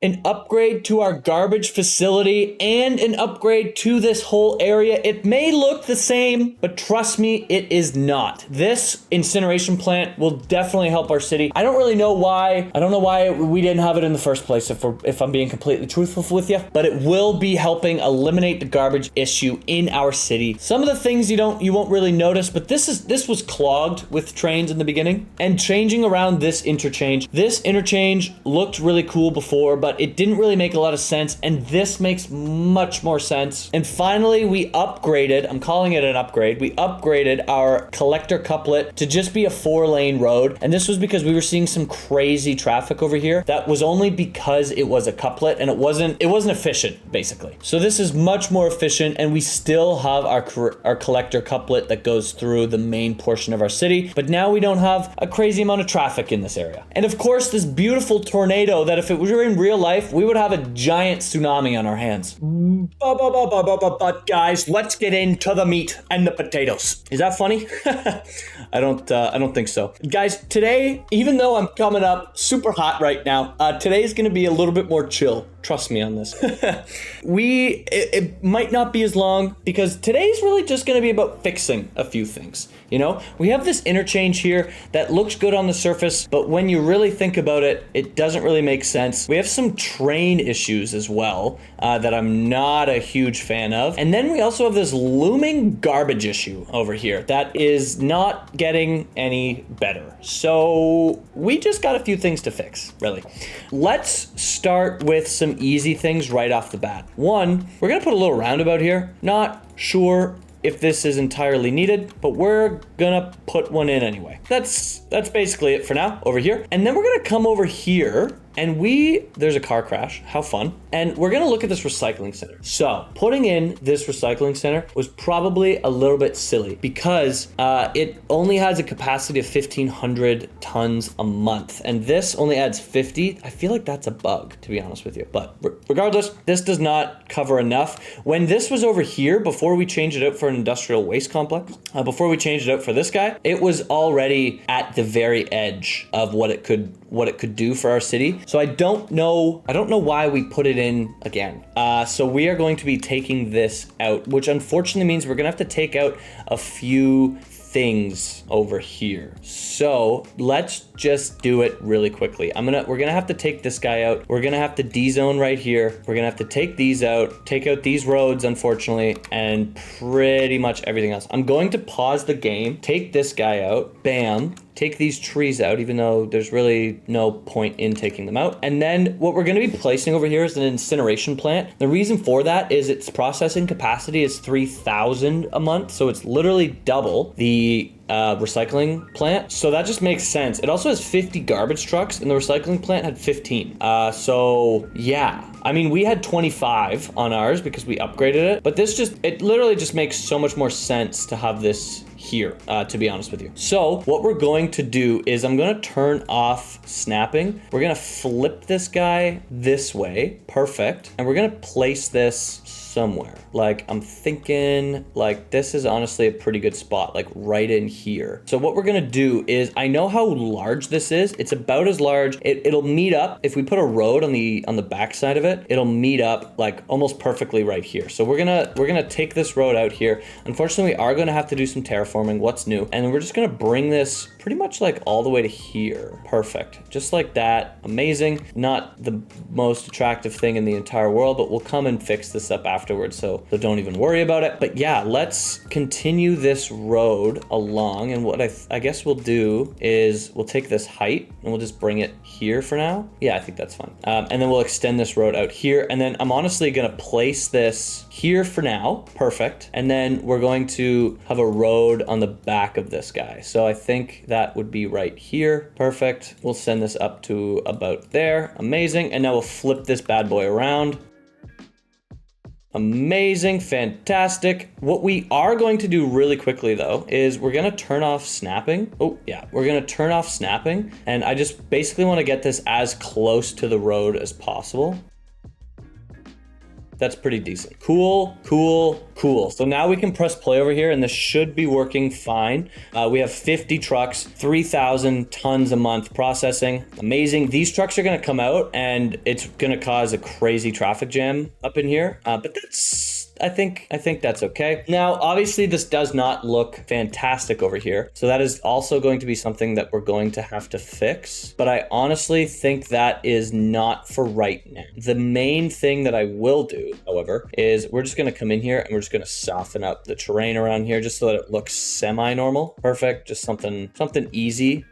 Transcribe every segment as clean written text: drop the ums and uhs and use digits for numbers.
an upgrade to our garbage facility and an upgrade to this whole area. It may look the same, but trust me, it is not. This incineration plant will definitely help our city. I don't really know why. I don't know why we didn't have it in the first place, if I'm being completely truthful with you, but it will be helping eliminate the garbage issue in our city. Some of the things you won't really notice, but this was clogged with trains in the beginning, and changing around this interchange. This interchange looked really cool before, but it didn't really make a lot of sense, and this makes much more sense. And finally, we upgraded, I'm calling it an upgrade, we upgraded our collector couplet to just be a 4-lane road, and this was because we were seeing some crazy traffic over here. That was only because it was a couplet, and it wasn't efficient, basically. So this is much more efficient, and we still have our collector couplet that goes through the main portion of our city, but now we don't have a crazy amount of traffic in this area. And of course, this beautiful tornado that if it were in real life, we would have a giant tsunami on our hands. But guys, let's get into the meat and the potatoes. Is that funny? I don't think so. Guys, today, even though I'm coming up super hot right now, today is going to be a little bit more chill. Trust me on this. It might not be as long because today's really just going to be about fixing a few things. You know, we have this interchange here that looks good on the surface, but when you really think about it, it doesn't really make sense. We have some train issues as well that I'm not a huge fan of. And then we also have this looming garbage issue over here that is not getting any better. So we just got a few things to fix, really. Let's start with some easy things right off the bat. One, we're gonna put a little roundabout here. Not sure if this is entirely needed, but we're gonna put one in anyway. That's basically it for now over here. And then we're gonna come over here and there's a car crash, how fun. And we're gonna look at this recycling center. So putting in this recycling center was probably a little bit silly because it only has a capacity of 1,500 tons a month. And this only adds 50. I feel like that's a bug, to be honest with you. But regardless, this does not cover enough. When this was over here, before we changed it out for an industrial waste complex, before we changed it out for this guy, it was already at the very edge of what it could do for our city. So I don't know why we put it in again. So we are going to be taking this out, which unfortunately means we're gonna have to take out a few things over here. So let's just do it really quickly. We're gonna have to take this guy out. We're gonna have to D-zone right here. We're gonna have to take these out, take out these roads, unfortunately, and pretty much everything else. I'm going to pause the game, take this guy out, bam, take these trees out, even though there's really no point in taking them out. And then what we're gonna be placing over here is an incineration plant. The reason for that is its processing capacity is 3,000 a month. So it's literally double the recycling plant. So that just makes sense. It also has 50 garbage trucks and the recycling plant had 15. So yeah, I mean, we had 25 on ours because we upgraded it, but it literally just makes so much more sense to have this here, to be honest with you. So what we're going to do is I'm going to turn off snapping. We're going to flip this guy this way. Perfect. And we're going to place this somewhere. Like, I'm thinking like this is honestly a pretty good spot, like right in here. So what we're gonna do is, I know how large this is. It's about as large. It'll meet up. If we put a road on the back side of it, it'll meet up like almost perfectly right here. So we're gonna take this road out here. Unfortunately, we are gonna have to do some terraforming. What's new? And we're just gonna bring this pretty much like all the way to here. Perfect. Just like that. Amazing. Not the most attractive thing in the entire world, but we'll come and fix this up afterwards. So don't even worry about it. But yeah, let's continue this road along. And what I guess we'll do is we'll take this height and we'll just bring it here for now. Yeah, I think that's fine. And then we'll extend this road out here. And then I'm honestly gonna place this here for now. Perfect. And then we're going to have a road on the back of this guy. So I think that would be right here. Perfect. We'll send this up to about there. Amazing. And now we'll flip this bad boy around. Amazing, fantastic. What we are going to do really quickly though, is we're gonna turn off snapping. Oh yeah, we're gonna turn off snapping. And I just basically wanna get this as close to the road as possible. That's pretty decent. Cool, cool, cool. So now we can press play over here and this should be working fine. We have 50 trucks, 3,000 tons a month processing. Amazing. These trucks are gonna come out and it's gonna cause a crazy traffic jam up in here. But that's, I think that's okay. Now, obviously this does not look fantastic over here. So that is also going to be something that we're going to have to fix. But I honestly think that is not for right now. The main thing that I will do, however, is we're just gonna come in here and we're just gonna soften up the terrain around here just so that it looks semi-normal. Perfect, just something easy.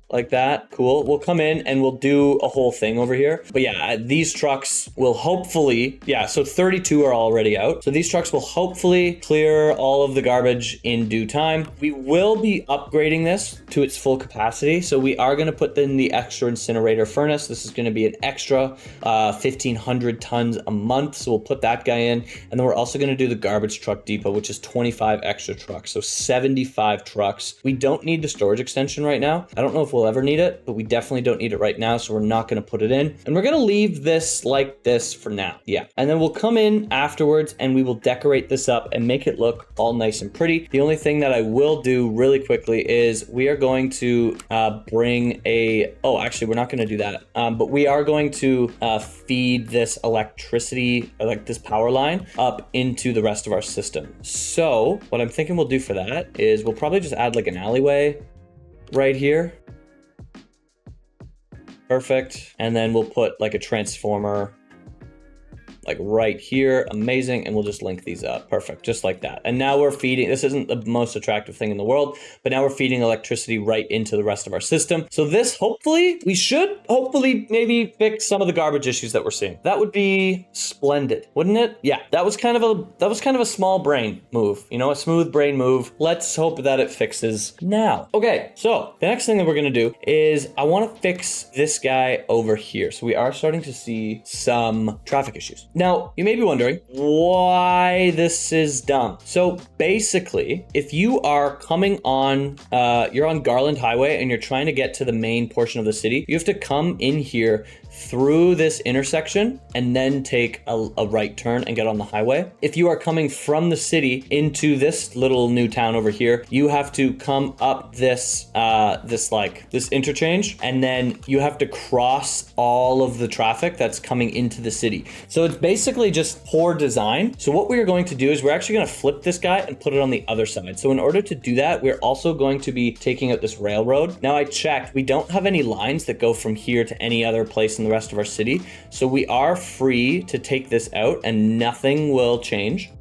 Like that. Cool. We'll come in and we'll do a whole thing over here. But yeah, these trucks will hopefully, yeah, so 32 are already out. So these trucks will hopefully clear all of the garbage in due time. We will be upgrading this to its full capacity. So we are going to put in the extra incinerator furnace. This is going to be an extra 1,500 tons a month. So we'll put that guy in. And then we're also going to do the garbage truck depot, which is 25 extra trucks. So 75 trucks. We don't need the storage extension right now. I don't know if we'll ever need it, but we definitely don't need it right now, so we're not going to put it in. And we're going to leave this like this for now. Yeah. And then we'll come in afterwards and we will decorate this up and make it look all nice and pretty. The only thing that I will do really quickly is we are going to bring a, oh, actually, we're not going to do that. But we are going to feed this electricity, like this power line up into the rest of our system. So what I'm thinking we'll do for that is we'll probably just add like an alleyway right here. Perfect. And then we'll put like a transformer like right here. Amazing. And we'll just link these up. Perfect. Just like that. And now we're feeding, this isn't the most attractive thing in the world, but now we're feeding electricity right into the rest of our system. So this, hopefully, we should hopefully maybe fix some of the garbage issues that we're seeing. That would be splendid, wouldn't it? Yeah, that was kind of a small brain move, you know, a smooth brain move. Let's hope that it fixes now. Okay, so the next thing that we're gonna do is I wanna fix this guy over here. So we are starting to see some traffic issues. Now, you may be wondering why this is dumb. So basically, if you are coming on, you're on Garland Highway and you're trying to get to the main portion of the city, you have to come in here through this intersection and then take a right turn and get on the highway. If you are coming from the city into this little new town over here, you have to come up this interchange, and then you have to cross all of the traffic that's coming into the city. So it's basically just poor design. So what we are going to do is we're actually going to flip this guy and put it on the other side. So in order to do that, we're also going to be taking out this railroad. Now I checked, we don't have any lines that go from here to any other place in the rest of our city. So we are free to take this out and nothing will change.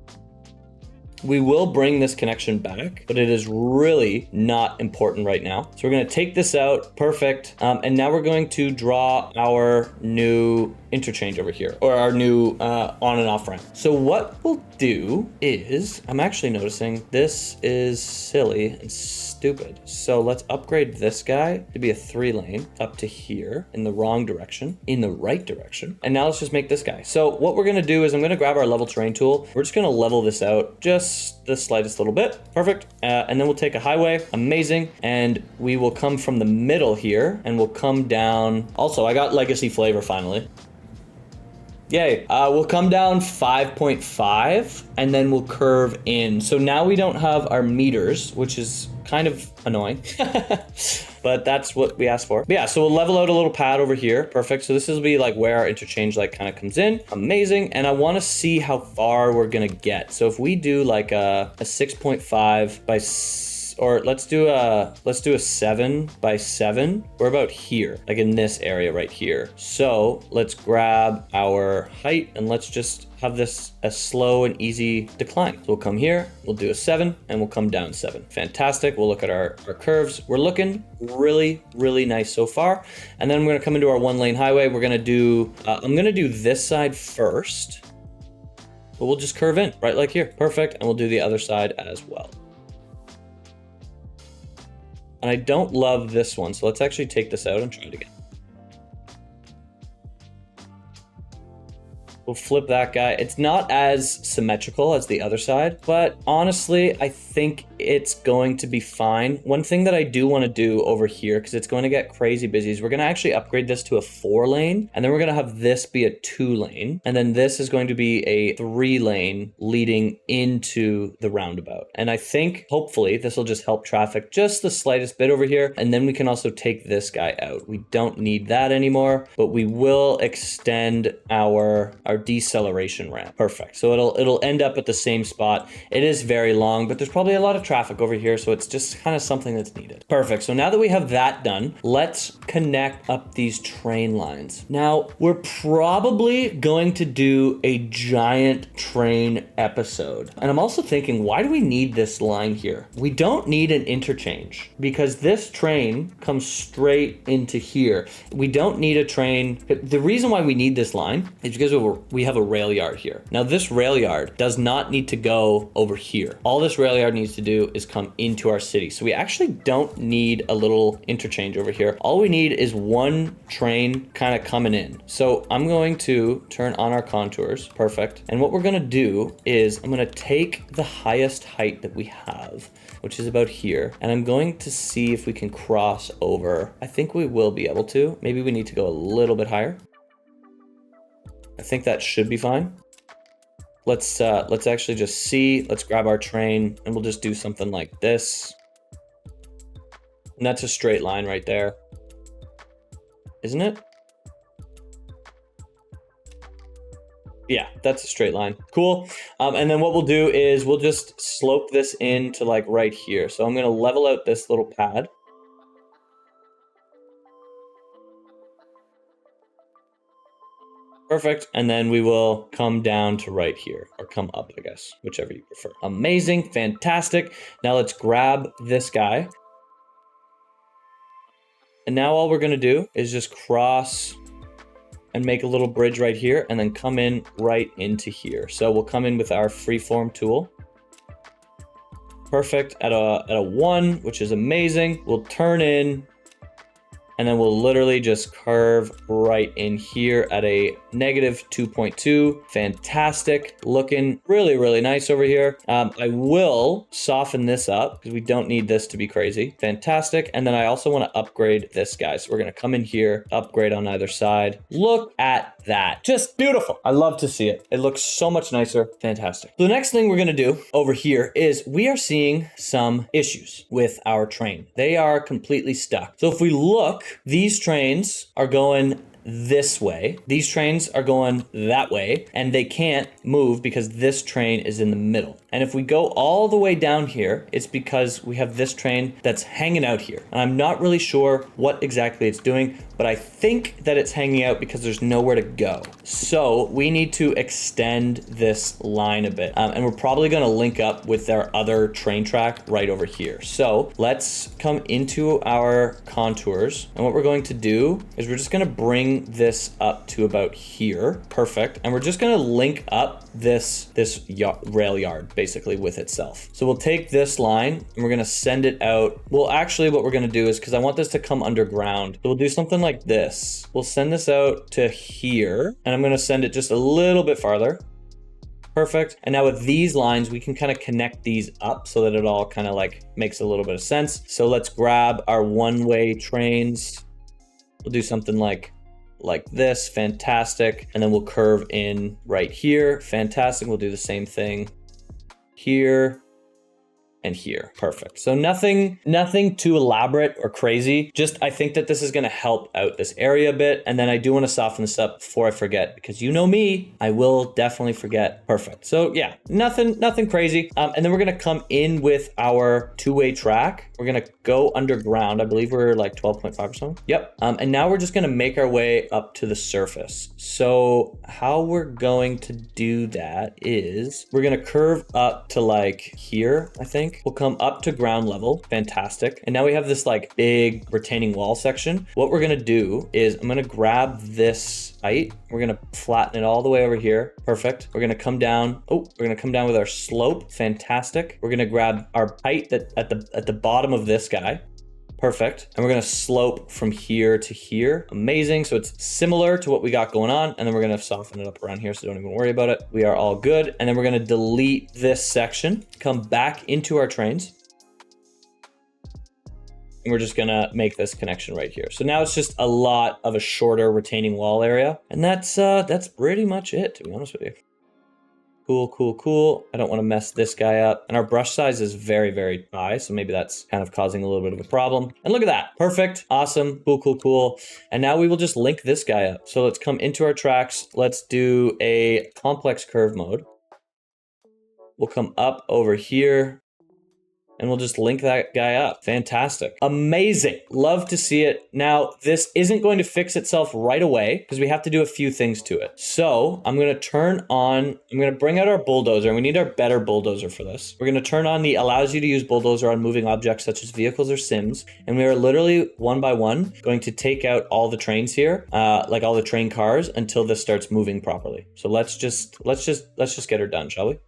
We will bring this connection back, but it is really not important right now. So we're going to take this out. Perfect. And now we're going to draw our new interchange over here, or our new on and off ramp. So what we'll do is, I'm actually noticing this is silly and stupid. So let's upgrade this guy to be a 3-lane up to here in the wrong direction, in the right direction. And now let's just make this guy. So what we're going to do is I'm going to grab our level terrain tool. We're just going to level this out just the slightest little bit. Perfect. And then we'll take a highway. Amazing. And we will come from the middle here and we'll come down. Also, I got legacy flavor finally. Yay. We'll come down 5.5 and then we'll curve in. So now we don't have our meters, which is kind of annoying, but that's what we asked for. But yeah, so we'll level out a little pad over here. Perfect. So this will be like where our interchange like kind of comes in. Amazing. And I want to see how far we're going to get. So if we do like a 6.5 by or let's do a 7 by 7. We're about here, like in this area right here. So let's grab our height and let's just have this a slow and easy decline. So we'll come here, we'll do a 7 and we'll come down 7. Fantastic. We'll look at our curves. We're looking really, really nice so far. And then we're going to come into our 1-lane highway. We're going to do, I'm going to do this side first, but we'll just curve in right like here. Perfect. And we'll do the other side as well. And I don't love this one, so let's actually take this out and try it again. We'll flip that guy. It's not as symmetrical as the other side, but honestly, I think it's going to be fine. One thing that I do want to do over here, because it's going to get crazy busy, is we're going to actually upgrade this to a 4-lane, and then we're going to have this be a 2-lane, and then this is going to be a 3-lane leading into the roundabout. And I think hopefully this will just help traffic just the slightest bit over here, and then we can also take this guy out. We don't need that anymore, but we will extend our deceleration ramp. Perfect. So it'll end up at the same spot. It is very long, but there's probably a lot of traffic over here, so it's just kind of something that's needed. Perfect. So now that we have that done, let's connect up these train lines. Now, we're probably going to do a giant train episode. And I'm also thinking, why do we need this line here? We don't need an interchange because this train comes straight into here. We don't need a train. The reason why we need this line is because we have a rail yard here. Now, this rail yard does not need to go over here. All this rail yard needs to do is come into our city. So we actually don't need a little interchange over here. All we need is one train kind of coming in. So I'm going to turn on our contours. Perfect. And what we're going to do is I'm going to take the highest height that we have, which is about here. And I'm going to see if we can cross over. I think we will be able to. Maybe we need to go a little bit higher. I think that should be fine. Let's actually just see. Let's grab our train and we'll just do something like this. And that's a straight line right there. Isn't it? Yeah, that's a straight line. Cool. And then what we'll do is we'll just slope this in to like right here. So I'm going to level out this little pad. Perfect. And then we will come down to right here, or come up, I guess, whichever you prefer. Amazing. Fantastic. Now let's grab this guy. And now all we're going to do is just cross and make a little bridge right here and then come in right into here. So we'll come in with our freeform tool. Perfect. At a 1, which is amazing. We'll turn in and then we'll literally just curve right in here at a -2.2. Fantastic. Looking really, really nice over here. I will soften this up because we don't need this to be crazy. Fantastic. And then I also want to upgrade this guy. So we're going to come in here, upgrade on either side. Look at that. Just beautiful. I love to see it. It looks so much nicer. Fantastic. So the next thing we're going to do over here is we are seeing some issues with our train. They are completely stuck. So if we look, these trains are going this way. These trains are going that way, and they can't move because this train is in the middle. And if we go all the way down here, it's because we have this train that's hanging out here. And I'm not really sure what exactly it's doing, but I think that it's hanging out because there's nowhere to go. So we need to extend this line a bit. And we're probably going to link up with our other train track right over here. So let's come into our contours. And what we're going to do is we're just going to bring this up to about here. Perfect. And we're just going to link up this rail yard basically with itself. So we'll take this line and we're going to send it out. Well, actually what we're going to do is, because I want this to come underground, so we'll do something like this. We'll send this out to here and I'm going to send it just a little bit farther. Perfect. And now with these lines, we can kind of connect these up so that it all kind of like makes a little bit of sense. So let's grab our one-way trains. We'll do something like this. Fantastic. And then we'll curve in right here. Fantastic. We'll do the same thing here and here. Perfect. So nothing too elaborate or crazy. Just, I think that this is going to help out this area a bit. And then I do want to soften this up before I forget, because you know me, I will definitely forget. Perfect. So yeah, nothing crazy. And then we're going to come in with our two-way track. We're going to go underground. I believe we're like 12.5 or something. Yep. And now we're just going to make our way up to the surface. So how we're going to do that is we're going to curve up to like here, I think. We'll come up to ground level. Fantastic. And now we have this like big retaining wall section. What we're going to do is I'm going to grab this height. We're going to flatten it all the way over here. Perfect. We're going to come down. Oh, we're going to come down with our slope. Fantastic. We're going to grab our height that at the bottom of this guy. Perfect. And we're gonna slope from here to here. Amazing. So it's similar to what we got going on. And then we're gonna soften it up around here, so don't even worry about it. We are all good. And then we're gonna delete this section, come back into our trains. And we're just gonna make this connection right here. So now it's just a lot of a shorter retaining wall area. And that's pretty much it, to be honest with you. Cool, cool, cool. I don't want to mess this guy up. And our brush size is very, very high. So maybe that's kind of causing a little bit of a problem. And look at that. Perfect. Awesome. Cool, cool, cool. And now we will just link this guy up. So let's come into our tracks. Let's do a complex curve mode. We'll come up over here. And we'll just link that guy up. Fantastic. Amazing. Love to see it. Now, this isn't going to fix itself right away because we have to do a few things to it. So I'm going to bring out our bulldozer. We need our better bulldozer for this. We're going to turn on the allows you to use bulldozer on moving objects such as vehicles or sims. And we are literally one by one going to take out all the trains here, like all the train cars until this starts moving properly. So let's just get her done, shall we?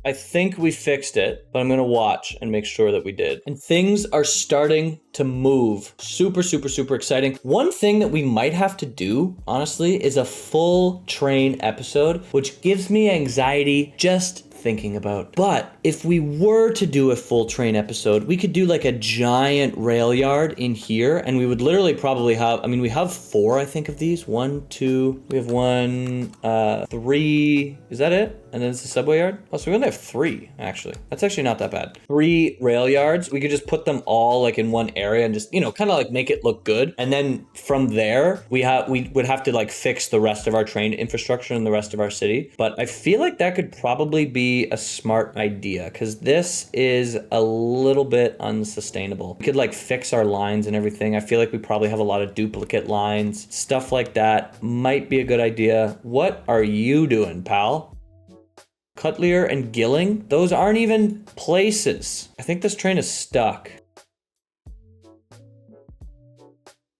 I think we fixed it, but I'm gonna watch and make sure that we did. And things are starting to move. Super, super, super exciting. One thing that we might have to do, honestly, is a full train episode, which gives me anxiety just thinking about. But if we were to do a full train episode, we could do like a giant rail yard in here, and we would literally probably have, I mean, we have 4, I think, of these. 1, 2, we have 1, 3, is that it? And then it's the subway yard. Oh, so we only have 3, actually. That's actually not that bad. 3 rail yards. We could just put them all like in one area and just, you know, kind of like make it look good. And then from there, we would have to like fix the rest of our train infrastructure in the rest of our city. But I feel like that could probably be a smart idea because this is a little bit unsustainable. We could like fix our lines and everything. I feel like we probably have a lot of duplicate lines. Stuff like that might be a good idea. What are you doing, pal? Cutlier and Gilling? Those aren't even places. I think this train is stuck.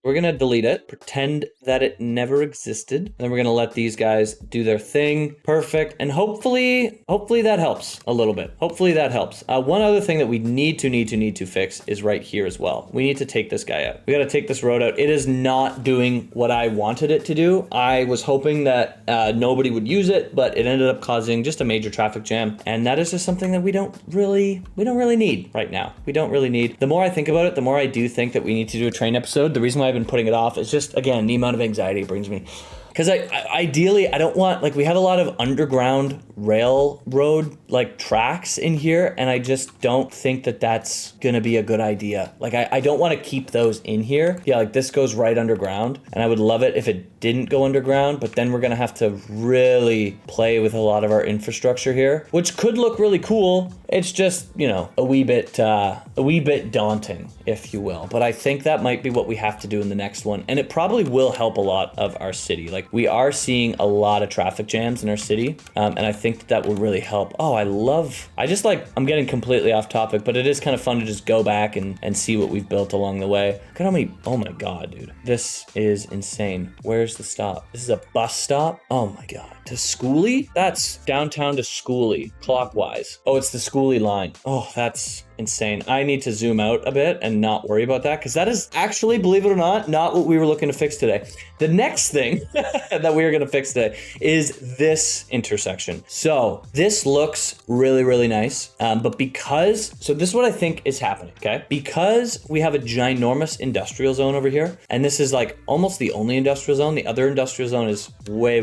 We're gonna delete it, pretend that it never existed. Then we're gonna let these guys do their thing. Perfect. And hopefully that helps a little bit. Hopefully that helps. One other thing that we need to fix is right here as well. We need to take this guy out. We gotta take this road out. It is not doing what I wanted it to do. I was hoping that nobody would use it, but it ended up causing just a major traffic jam. And that is just something that we don't really need right now. We don't really need. The more I think about it, the more I do think that we need to do a train episode. The reason why I've been putting it off is just, again, the amount of anxiety it brings me. Because ideally, I don't want, like, we have a lot of underground railroad, like, tracks in here, and I just don't think that that's gonna be a good idea. Like, I don't want to keep those in here. Yeah, like, this goes right underground, and I would love it if it didn't go underground, but then we're gonna have to really play with a lot of our infrastructure here, which could look really cool. It's just, you know, a wee bit daunting, if you will. But I think that might be what we have to do in the next one, and it probably will help a lot of our city. Like, we are seeing a lot of traffic jams in our city, and I think that will really help. Oh, I'm getting completely off topic, but it is kind of fun to just go back and see what we've built along the way. Look at how many, oh my God, dude. This is insane. Where's the stop? This is a bus stop? Oh my God. To Schoolie? That's downtown to Schoolie, clockwise. Oh, it's the Schoolie line. Oh, that's insane. I need to zoom out a bit and not worry about that because that is actually, believe it or not what we were looking to fix today. The next thing that we are going to fix today is this intersection. So this looks really, really nice. But so this is what I think is happening, okay? Because we have a ginormous industrial zone over here, and this is like almost the only industrial zone. The other industrial zone is way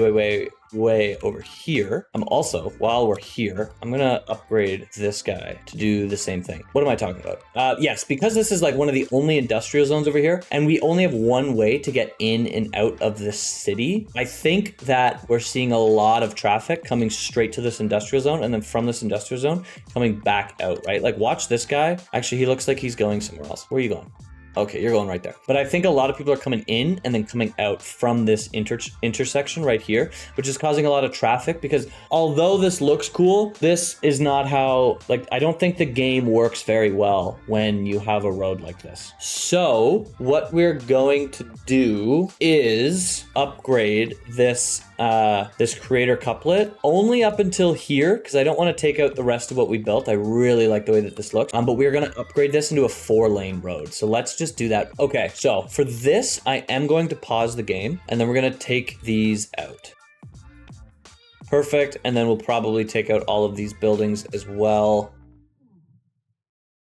over here. While we're here, I'm gonna upgrade this guy to do the same thing. What am I talking about? Yes, because this is like one of the only industrial zones over here, and we only have one way to get in and out of this city, I think that we're seeing a lot of traffic coming straight to this industrial zone, and then from this industrial zone, coming back out, right? Like, watch this guy. Actually, he looks like he's going somewhere else. Where are you going? Okay, you're going right there. But I think a lot of people are coming in and then coming out from this intersection right here, which is causing a lot of traffic because although this looks cool, this is not how, like, I don't think the game works very well when you have a road like this. So what we're going to do is upgrade this this creator couplet only up until here because I don't want to take out the rest of what we built. I really like the way that this looks. But we're going to upgrade this into a 4-lane road. So let's just do that. Okay, so for this, I am going to pause the game and then we're going to take these out. Perfect. And then we'll probably take out all of these buildings as well.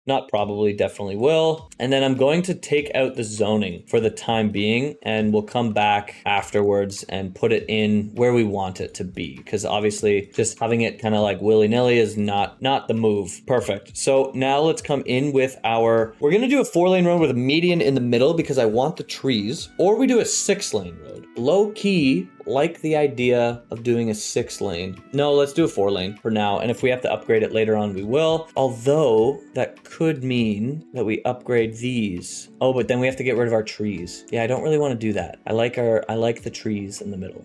Not probably, definitely will. And then I'm going to take out the zoning for the time being, and we'll come back afterwards and put it in where we want it to be. Because obviously just having it kind of like willy-nilly is not the move. Perfect. So now let's come in with we're gonna do a 4-lane road with a median in the middle because I want the trees, or we do a 6-lane road. Low key, like the idea of doing a 6-lane. No, let's do a 4-lane for now. And if we have to upgrade it later on, we will. Although that could mean that we upgrade these. Oh, but then we have to get rid of our trees. Yeah, I don't really want to do that. I like the trees in the middle.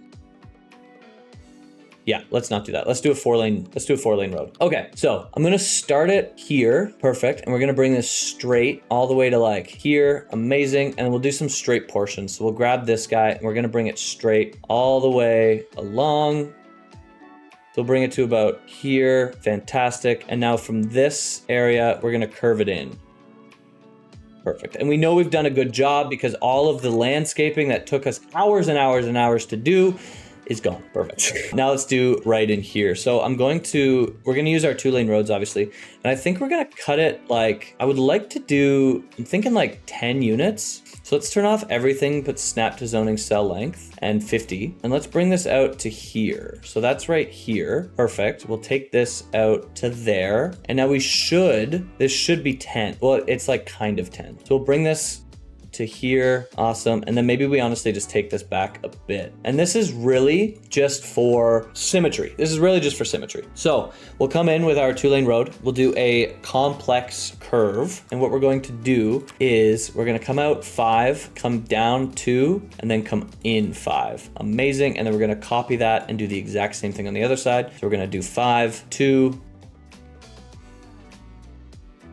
Yeah, let's not do that. Let's do a 4-lane road. Okay, so I'm gonna start it here. Perfect. And we're gonna bring this straight all the way to like here. Amazing. And we'll do some straight portions. So we'll grab this guy and we're gonna bring it straight all the way along. So we'll bring it to about here. Fantastic. And now from this area, we're gonna curve it in. Perfect. And we know we've done a good job because all of the landscaping that took us hours and hours and hours to do is gone. Perfect. Now let's do right in here. So we're going to use our 2-lane roads, obviously. And I think we're going to cut it like, I'm thinking like 10 units. So let's turn off everything, but snap to zoning cell length and 50. And let's bring this out to here. So that's right here. Perfect. We'll take this out to there. And now this should be 10. Well, it's like kind of 10. So we'll bring this to here. Awesome. And then maybe we honestly just take this back a bit. And this is really just for symmetry. So we'll come in with our 2-lane road. We'll do a complex curve. And what we're going to do is we're going to come out 5, come down 2, and then come in 5. Amazing. And then we're going to copy that and do the exact same thing on the other side. So we're going to do 5, 2,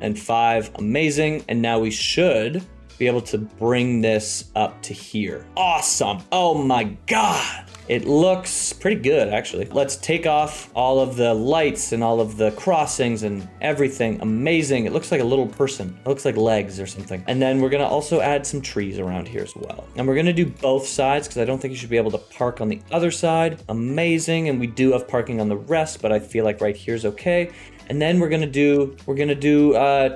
and 5. Amazing. And now we should be able to bring this up to here. Awesome. Oh my God. It looks pretty good, actually. Let's take off all of the lights and all of the crossings and everything. Amazing. It looks like a little person. It looks like legs or something. And then we're gonna also add some trees around here as well. And we're gonna do both sides because I don't think you should be able to park on the other side. Amazing. And we do have parking on the rest, but I feel like right here is okay. And then we're gonna do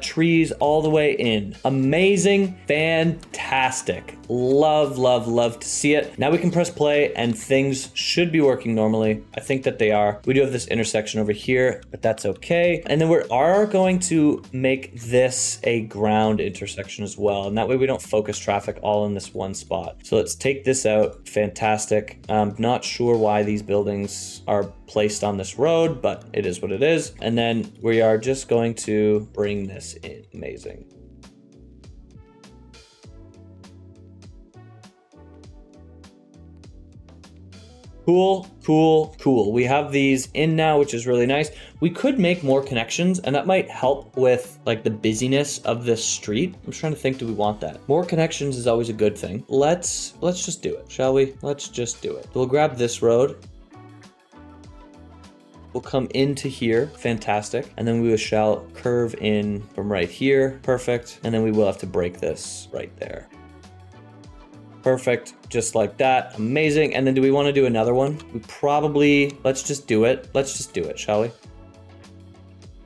trees all the way in. Amazing, fantastic. Love, love, love to see it. Now we can press play and things should be working normally. I think that they are. We do have this intersection over here, but that's okay. And then we are going to make this a ground intersection as well. And that way we don't focus traffic all in this one spot. So let's take this out. Fantastic. I'm not sure why these buildings are placed on this road, but it is what it is. And then we are just going to bring this in. Amazing. Cool, cool, cool. We have these in now, which is really nice. We could make more connections and that might help with like the busyness of this street. I'm trying to think, do we want that? More connections is always a good thing. Let's just do it, shall we? Let's just do it. We'll grab this road. We'll come into here, fantastic. And then we shall curve in from right here, perfect. And then we will have to break this right there. Perfect, just like that, amazing. And then do we wanna do another one? Let's just do it, shall we?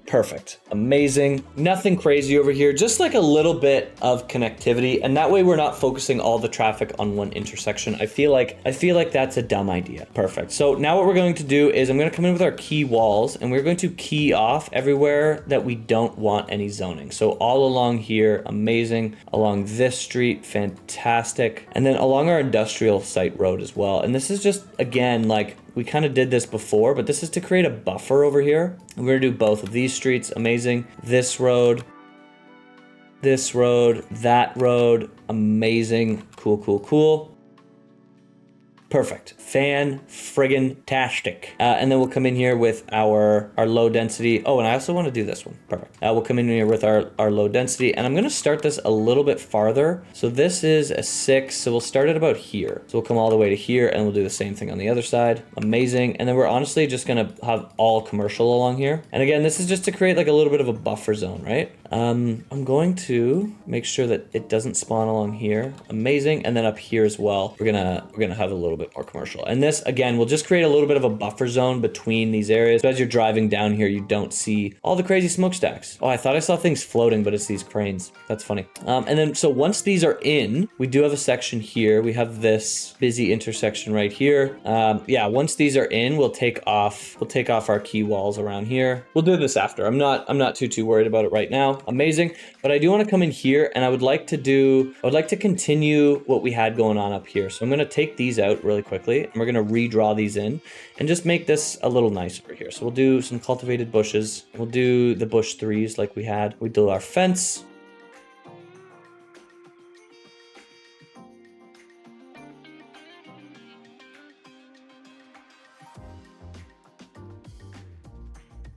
Perfect, amazing. Nothing crazy over here, just like a little bit of connectivity. And that way we're not focusing all the traffic on one intersection. I feel like that's a dumb idea. Perfect. So now what we're going to do is I'm gonna come in with our key walls and we're going to key off everywhere that we don't want any zoning. So all along here, amazing. Along this street, fantastic. And then along our industrial site road as well. And this is just, again, like, we kind of did this before, but this is to create a buffer over here. And we're gonna do both of these streets, amazing. This road, this road, that road. Amazing. Cool, cool, cool. Perfect. Fan-friggin-tastic. And then we'll come in here with our low density. Oh, and I also want to do this one. Perfect. We'll come in here with our low density, and I'm going to start this a little bit farther. So this is a 6, so we'll start it about here. So we'll come all the way to here, and we'll do the same thing on the other side. Amazing. And then we're honestly just going to have all commercial along here. And again, this is just to create like a little bit of a buffer zone, right? I'm going to make sure that it doesn't spawn along here. Amazing. And then up here as well, we're gonna have a little bit more commercial. And this, again, will just create a little bit of a buffer zone between these areas. So as you're driving down here, you don't see all the crazy smokestacks. Oh, I thought I saw things floating, but it's these cranes. That's funny. And then, so once these are in, we do have a section here. We have this busy intersection right here. Yeah, once these are in, we'll take off our key walls around here. We'll do this after. I'm not too worried about it right now. Amazing. But I do want to come in here, and I would like to continue what we had going on up here. So I'm going to take these out really quickly, and we're going to redraw these in and just make this a little nicer here. So we'll do some cultivated bushes. We'll do the bush 3s like we had. We do our fence.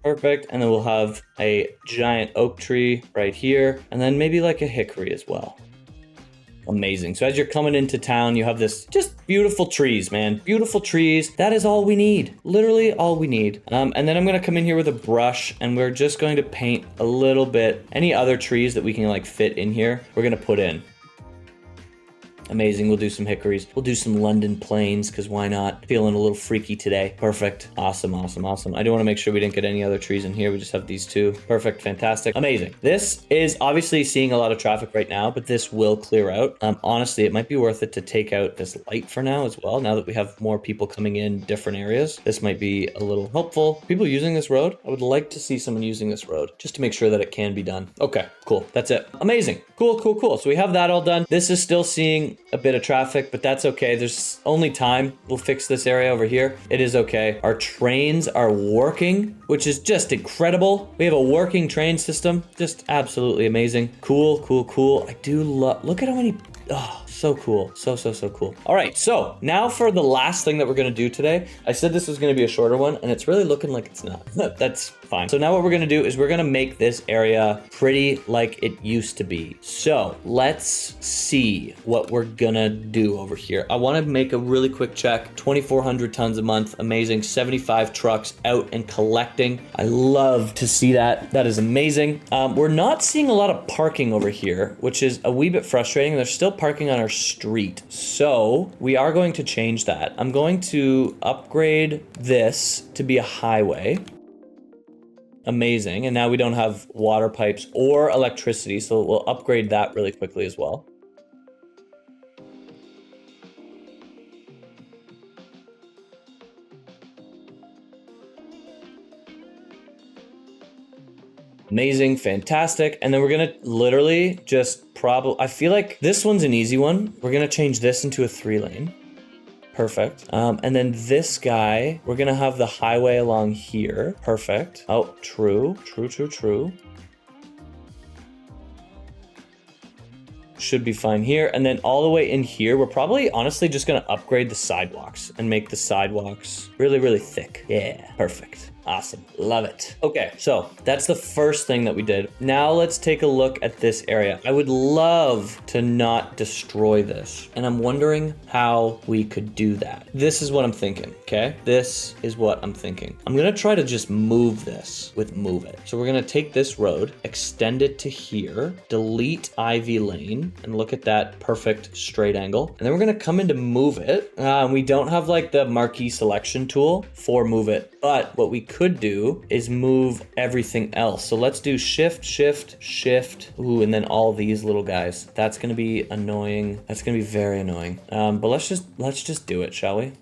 Perfect. And then we'll have a giant oak tree right here, and then maybe like a hickory as well. Amazing. So as you're coming into town, you have this just beautiful trees, man. Beautiful trees. That is all we need. Literally all we need. And then I'm going to come in here with a brush, and we're just going to paint a little bit. Any other trees that we can like fit in here, we're going to put in. Amazing. We'll do some hickories. We'll do some London planes, because why not? Feeling a little freaky today. Perfect. Awesome, awesome, awesome. I do want to make sure we didn't get any other trees in here. We just have these two. Perfect. Fantastic. Amazing. This is obviously seeing a lot of traffic right now, but this will clear out. Honestly, it might be worth it to take out this light for now as well. Now that we have more people coming in different areas, this might be a little helpful. People using this road, I would like to see someone using this road just to make sure that it can be done. Okay, cool. That's it. Amazing. Cool, cool, cool. So we have that all done. This is still seeing a bit of traffic, but that's okay. There's only time. We'll fix this area over here. It is okay. Our trains are working, which is just incredible. We have a working train system. Just absolutely amazing. Cool, cool, cool. I do love, look at how many, oh, so cool. So cool. All right, so now for the last thing that we're gonna do today. I said this was gonna be a shorter one, and it's really looking like it's not. That's fine. So now what we're gonna do is we're gonna make this area pretty like it used to be. So let's see what we're gonna do over here. I wanna make a really quick check. 2,400 tons a month, amazing. 75 trucks out and collecting. I love to see that. That is amazing. We're not seeing a lot of parking over here, which is a wee bit frustrating. They're still parking on our street. So we are going to change that. I'm going to upgrade this to be a highway. Amazing. And now we don't have water pipes or electricity, so we'll upgrade that really quickly as well. Amazing, fantastic. And then we're gonna literally just I feel like this one's an easy one. We're gonna change this into a 3-lane. Perfect. And then this guy, we're gonna have the highway along here. Perfect. Oh, true. Should be fine here. And then all the way in here, we're probably honestly just gonna upgrade the sidewalks and make the sidewalks really, really thick. Yeah, perfect. Awesome. Love it. Okay, so that's the first thing that we did. Now let's take a look at this area. I would love to not destroy this, and I'm wondering how we could do that. This is what I'm thinking, okay? This is what I'm thinking. I'm gonna try to just move this with move it. So we're gonna take this road, extend it to here, delete Ivy Lane, and look at that perfect straight angle. And then we're gonna come into move it. We don't have like the marquee selection tool for move it, but what we could do is move everything else. So let's do shift, shift, shift. Ooh, and then all these little guys. That's gonna be annoying. That's gonna be very annoying. But let's just do it, shall we?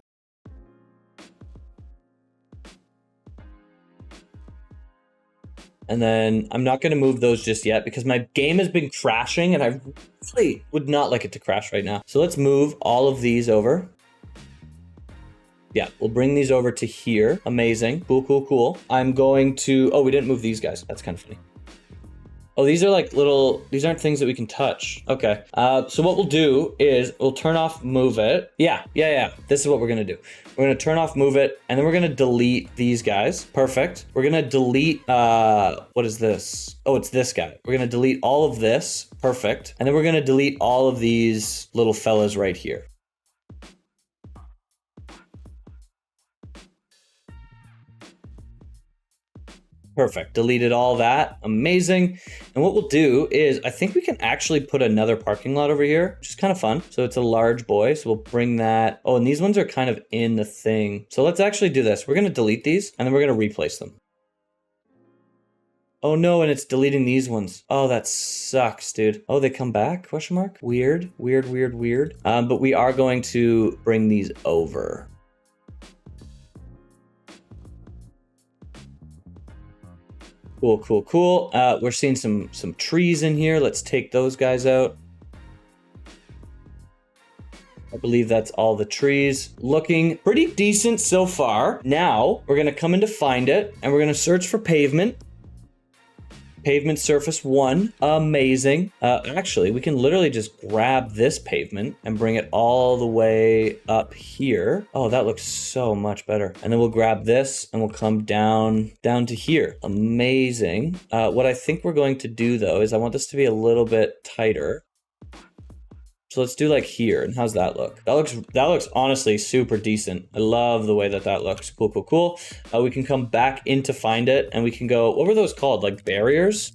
And then I'm not gonna move those just yet because my game has been crashing and I really would not like it to crash right now. So let's move all of these over. Yeah, we'll bring these over to here. Amazing. Cool, cool, cool. I'm going to, oh, we didn't move these guys. That's kind of funny. Oh, these are like little, these aren't things that we can touch. Okay. So what we'll do is we'll turn off move it. Yeah. This is what we're gonna do. We're gonna turn off move it, and then we're gonna delete these guys. Perfect. We're gonna delete, what is this? Oh, it's this guy. We're gonna delete all of this. Perfect. And then we're gonna delete all of these little fellas right here. Perfect. Deleted all that. Amazing. And what we'll do is I think we can actually put another parking lot over here, which is kind of fun. So it's a large boy. So we'll bring that. Oh, and these ones are kind of in the thing. So let's actually do this. We're going to delete these and then we're going to replace them. Oh no, and it's deleting these ones. Oh, that sucks, dude. Oh, they come back? Question mark? Weird. But we are going to bring these over. Cool. We're seeing some trees in here. Let's take those guys out. I believe that's all the trees. Looking pretty decent so far. Now we're gonna come into find it and we're gonna search for pavement. Pavement surface 1, amazing. Actually, we can literally just grab this pavement and bring it all the way up here. Oh, that looks so much better. And then we'll grab this and we'll come down to here. Amazing. What I think we're going to do though is I want this to be a little bit tighter. So let's do like here, and how's that look? That looks honestly super decent. I love the way that looks. Cool. We can come back in to find it, and we can go, what were those called? Like barriers?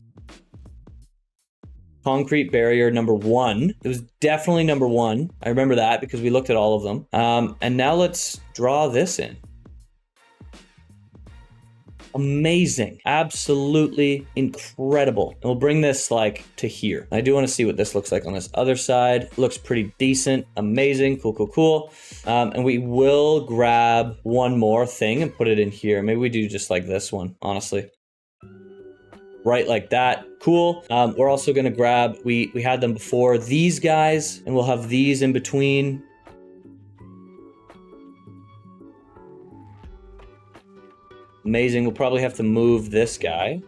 Concrete barrier number 1. It was definitely number 1. I remember that because we looked at all of them. And now let's draw this in. Amazing. Absolutely incredible. And we'll bring this like to here. I do want to see what this looks like on this other side. Looks pretty decent. Amazing. Cool. And we will grab one more thing and put it in here. Maybe we do just like this one, honestly. Right like that. Cool. We're also going to grab, we had them before, these guys, and we'll have these in between. Amazing. We'll probably have to move this guy.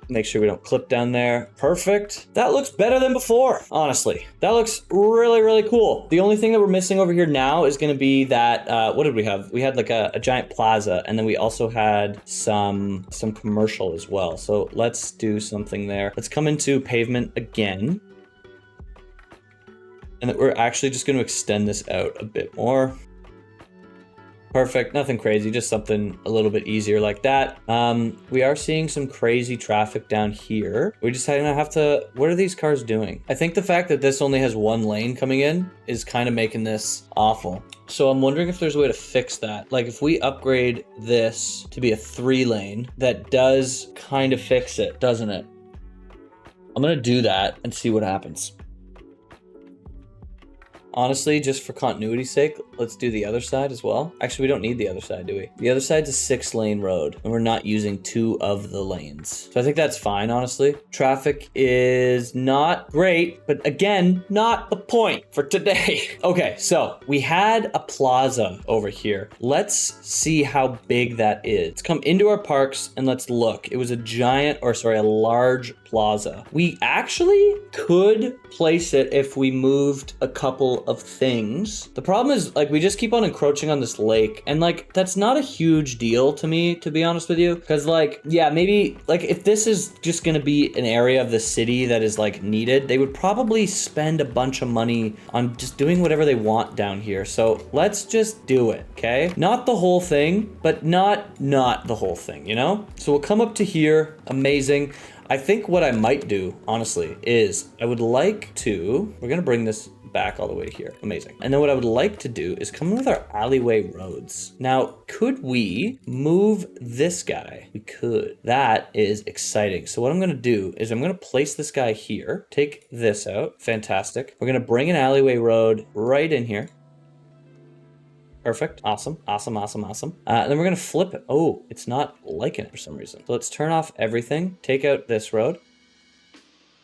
Make sure we don't clip down there. Perfect. That looks better than before, honestly. That looks really cool. The only thing that we're missing over here now is going to be that, what did we have? We had like a giant plaza, and then we also had some commercial as well. So let's do something there. Let's come into pavement again. And we're actually just going to extend this out a bit more. Perfect, nothing crazy, just something a little bit easier like that. We are seeing some crazy traffic down here. We just have to, what are these cars doing? I think the fact that this only has one lane coming in is kind of making this awful. So I'm wondering if there's a way to fix that. Like if we upgrade this to be a 3-lane, that does kind of fix it, doesn't it? I'm gonna do that and see what happens. Honestly, just for continuity's sake, let's do the other side as well. Actually, we don't need the other side, do we? The other side's a 6-lane road, and we're not using 2 of the lanes. So I think that's fine, honestly. Traffic is not great, but again, not the point for today. Okay, so we had a plaza over here. Let's see how big that is. Let's come into our parks and let's look. It was a large plaza. We actually could place it if we moved a couple of things. The problem is like we just keep on encroaching on this lake, and like that's not a huge deal to me, to be honest with you, because like yeah, maybe like if this is just gonna be an area of the city that is like needed, they would probably spend a bunch of money on just doing whatever they want down here. So let's just do it, okay? Not the whole thing, but not the whole thing, you know? So we'll come up to here. Amazing. I think what I might do, honestly, is I would like to, we're gonna bring this back all the way here. Amazing. And then what I would like to do is come in with our alleyway roads. Now, could we move this guy? We could. That is exciting. So what I'm gonna do is I'm gonna place this guy here, take this out. Fantastic. We're gonna bring an alleyway road right in here. Perfect. Awesome. And then we're going to flip it. Oh, it's not liking it for some reason. So let's turn off everything. Take out this road.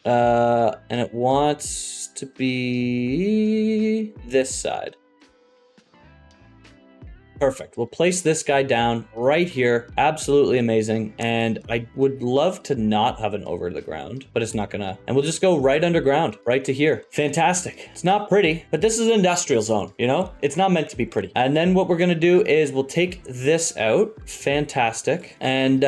And it wants to be this side. Perfect. We'll place this guy down right here. Absolutely amazing. And I would love to not have an over the ground, but it's not gonna. And we'll just go right underground, right to here. Fantastic. It's not pretty, but this is an industrial zone, you know? It's not meant to be pretty. And then what we're gonna do is we'll take this out. Fantastic. And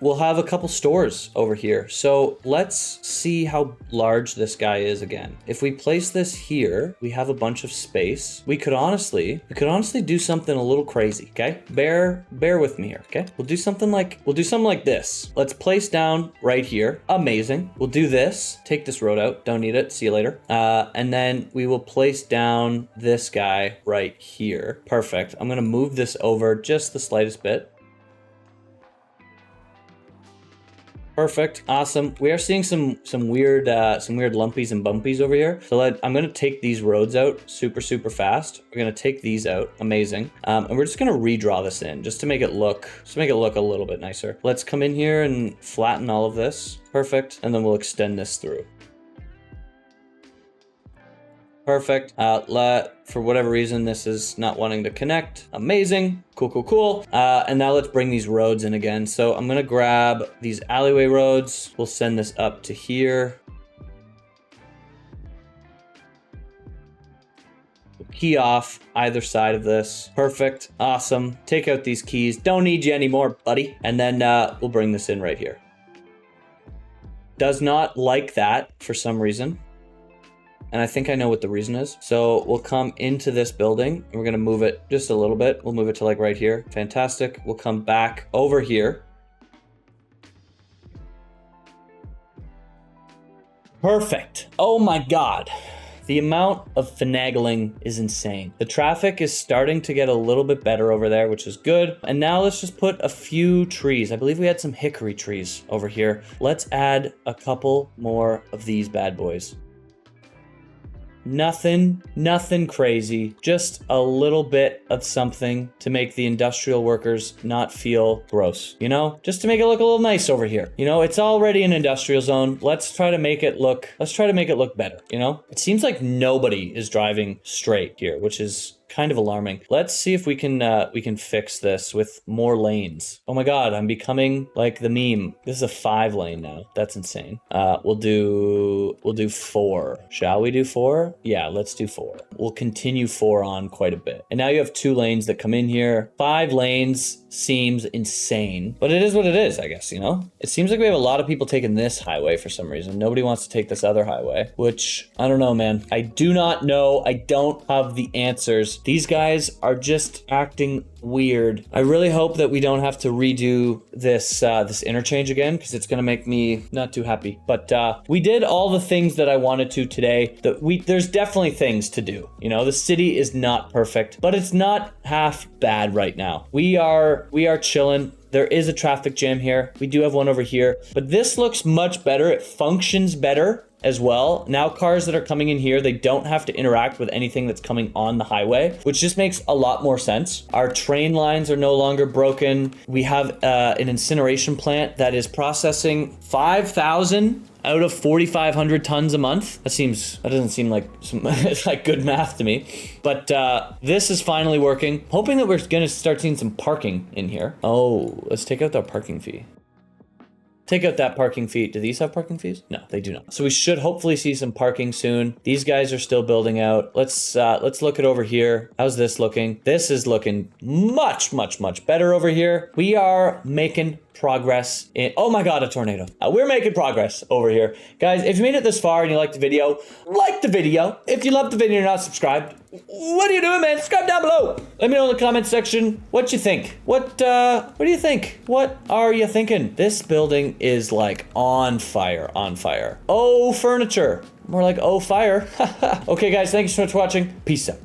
we'll have a couple stores over here. So let's see how large this guy is again. If we place this here, we have a bunch of space. We could honestly do something a little crazy, okay? Bear with me here, okay? We'll do something like this. Let's place down right here. Amazing. We'll do this. Take this road out. Don't need it. See you later. And then we will place down this guy right here. Perfect. I'm gonna move this over just the slightest bit. Perfect. Awesome. We are seeing some weird lumpies and bumpies over here. So I'm going to take these roads out super fast. We're going to take these out. Amazing. And we're just going to redraw this in just to make it look a little bit nicer. Let's come in here and flatten all of this. Perfect. And then we'll extend this through. Perfect. For whatever reason, this is not wanting to connect. Amazing. Cool. And now let's bring these roads in again. So I'm gonna grab these alleyway roads. We'll send this up to here. Key off either side of this. Perfect. Awesome. Take out these keys. Don't need you anymore, buddy. And then we'll bring this in right here. Does not like that for some reason. And I think I know what the reason is. So we'll come into this building and we're gonna move it just a little bit. We'll move it to like right here. Fantastic. We'll come back over here. Perfect. Oh my God. The amount of finagling is insane. The traffic is starting to get a little bit better over there, which is good. And now let's just put a few trees. I believe we had some hickory trees over here. Let's add a couple more of these bad boys. Nothing crazy, just a little bit of something to make the industrial workers not feel gross, you know, just to make it look a little nice over here. You know, it's already an industrial zone. Let's try to make it look better. You know, it seems like nobody is driving straight here, which is kind of alarming. Let's see if we can fix this with more lanes. Oh my God, I'm becoming like the meme. This is a 5 lane now. That's insane. We'll do 4. Shall we do 4? Yeah, let's do 4. We'll continue 4 on quite a bit. And now you have 2 lanes that come in here. 5 lanes seems insane, but it is what it is, I guess, you know? It seems like we have a lot of people taking this highway for some reason. Nobody wants to take this other highway, which I don't know, man. I do not know. I don't have the answers. These guys are just acting weird. I really hope that we don't have to redo this interchange again, because it's gonna make me not too happy. But we did all the things that I wanted to today. There's definitely things to do. You know, the city is not perfect, but it's not half bad right now. We are chilling. There is a traffic jam here. We do have one over here, but this looks much better. It functions better as well. Now cars that are coming in here, they don't have to interact with anything that's coming on the highway, which just makes a lot more sense. Our train lines are no longer broken. We have an incineration plant that is processing 5,000 out of 4,500 tons a month. That doesn't seem like it's like good math to me. But this is finally working. Hoping that we're gonna start seeing some parking in here. Oh, let's take out that parking fee. Take out that parking fee. Do these have parking fees? No, they do not. So we should hopefully see some parking soon. These guys are still building out. Let's look at over here. How's this looking? This is looking much better over here. We are making progress in, oh my God, a tornado. We're making progress over here. Guys, if you made it this far and you liked the video, like the video. If you loved the video and you're not subscribed, what are you doing, man? Subscribe down below. Let me know in the comment section what you think. What do you think? What are you thinking? This building is like on fire. Oh, furniture. More like, oh, fire. Okay, guys, thank you so much for watching. Peace out.